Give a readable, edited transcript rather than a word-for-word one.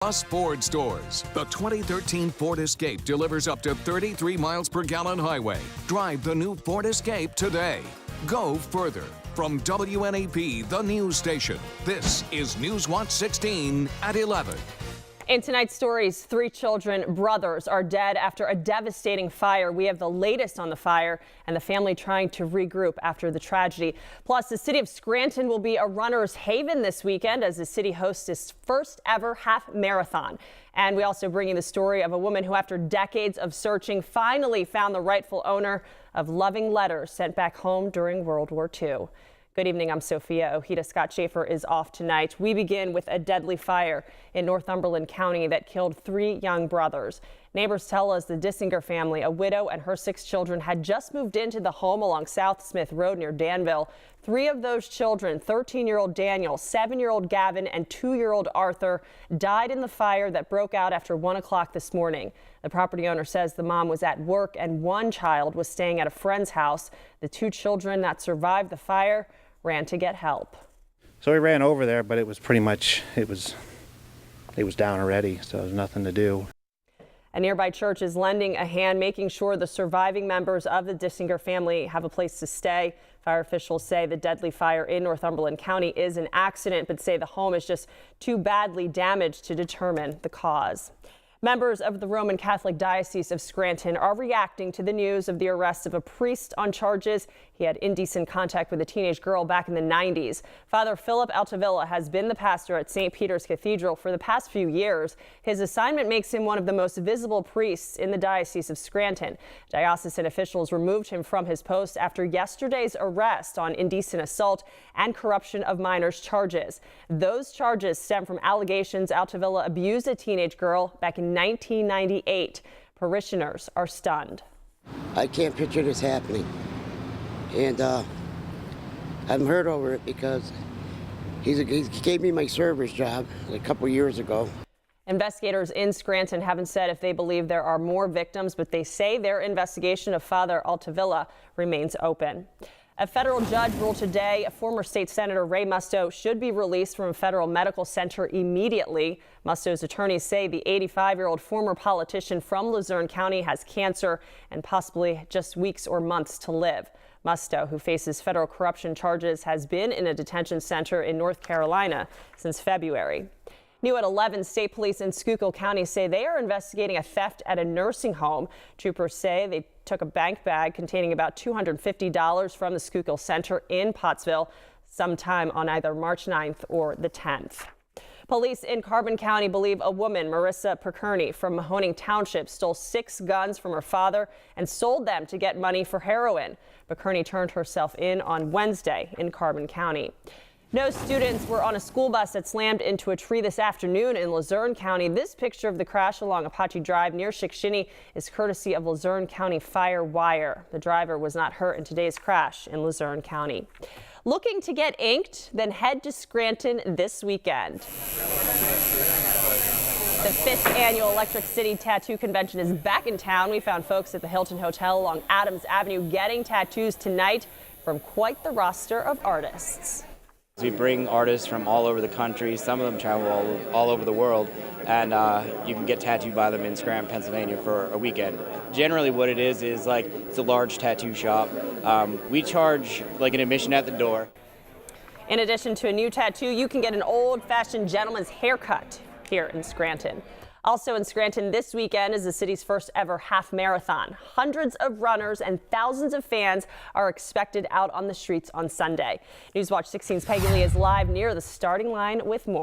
Plus Ford stores. The 2013 Ford Escape delivers up to 33 miles per gallon highway. Drive the new Ford Escape today. Go further. From WNAP, the news station, this is News Watch 16 at 11. In tonight's stories, 3 children, brothers, are dead after a devastating fire. We have the latest on the fire and the family trying to regroup after the tragedy. Plus, the city of Scranton will be a runner's haven this weekend as the city hosts its first ever half marathon. And we also bring you the story of a woman who, after decades of searching, finally found the rightful owner of loving letters sent back home during World War II. Good evening, I'm Sophia Ojeda. Scott Schaefer is off tonight. We begin with a deadly fire in Northumberland County that killed 3 young brothers. Neighbors tell us the Dissinger family, a widow and her 6 children, had just moved into the home along South Smith Road near Danville. 3 of those children, 13-year-old Daniel, 7-year-old Gavin, and 2-year-old Arthur, died in the fire that broke out after 1 o'clock this morning. The property owner says the mom was at work and 1 child was staying at a friend's house. The 2 children that survived the fire ran to get help. So we ran over there, but it was pretty much, it was down already, so there's nothing to do. A nearby church is lending a hand, making sure the surviving members of the Dissinger family have a place to stay. Fire officials say the deadly fire in Northumberland County is an accident, but say the home is just too badly damaged to determine the cause. Members of the Roman Catholic Diocese of Scranton are reacting to the news of the arrest of a priest on charges he had indecent contact with a teenage girl back in the 90s. Father Philip Altavilla has been the pastor at St. Peter's Cathedral for the past few years. His assignment makes him one of the most visible priests in the Diocese of Scranton. Diocesan officials removed him from his post after yesterday's arrest on indecent assault and corruption of minors charges. Those charges stem from allegations Altavilla abused a teenage girl back in 1998. Parishioners are stunned. I can't picture this happening, and I'm hurt over it because he gave me my server's job a couple years ago. Investigators in Scranton haven't said if they believe there are more victims, but they say their investigation of Father Altavilla remains open. A federal judge ruled today former state senator Ray Musto should be released from a federal medical center immediately. Musto's attorneys say the 85-year-old former politician from Luzerne County has cancer and possibly just weeks or months to live. Musto, who faces federal corruption charges, has been in a detention center in North Carolina since February. New at 11, state police in Schuylkill County say they are investigating a theft at a nursing home. Troopers say they took a bank bag containing about $250 from the Schuylkill Center in Pottsville sometime on either March 9th or the 10th. Police in Carbon County believe a woman, Marissa Perkerney from Mahoning Township, stole 6 guns from her father and sold them to get money for heroin. Perkerney turned herself in on Wednesday in Carbon County. No students were on a school bus that slammed into a tree this afternoon in Luzerne County. This picture of the crash along Apache Drive near Shikshini is courtesy of Luzerne County Fire Wire. The driver was not hurt in today's crash in Luzerne County. Looking to get inked? Then head to Scranton this weekend. The 5th annual Electric City Tattoo Convention is back in town. We found folks at the Hilton Hotel along Adams Avenue getting tattoos tonight from quite the roster of artists. We bring artists from all over the country. Some of them travel all over the world, and you can get tattooed by them in Scranton, Pennsylvania for a weekend. Generally what it is like it's a large tattoo shop. We charge like an admission at the door. In addition to a new tattoo, you can get an old-fashioned gentleman's haircut here in Scranton. Also in Scranton this weekend is the city's first ever half marathon. Hundreds of runners and thousands of fans are expected out on the streets on Sunday. News Watch 16's Peggy Lee is live near the starting line with more.